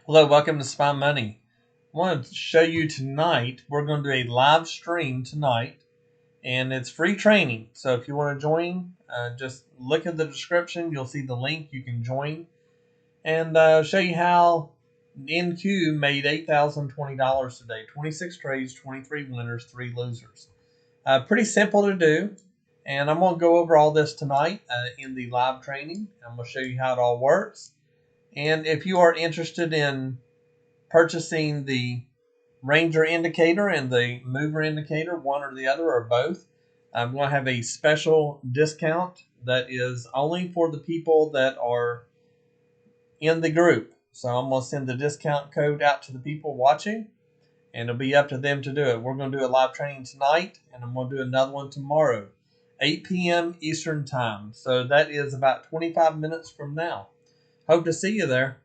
Hello, welcome to Spy Money. I want to show you tonight, we're going to do a live stream tonight, and it's free training. So if you want to join, just look at the description. You'll see the link. You can join and show you how NQ made $8,020 today. 26 trades, 23 winners, 3 losers. Pretty simple to do. And I'm going to go over all this tonight in the live training. I'm going to show you how it all works. And if you are interested in purchasing the Ranger indicator and the mover indicator, one or the other or both, I'm going to have a special discount that is only for the people that are in the group. So I'm going to send the discount code out to the people watching, and it'll be up to them to do it. We're going to do a live training tonight, and I'm going to do another one tomorrow, 8 p.m. Eastern Time. So that is about 25 minutes from now. Hope to see you there.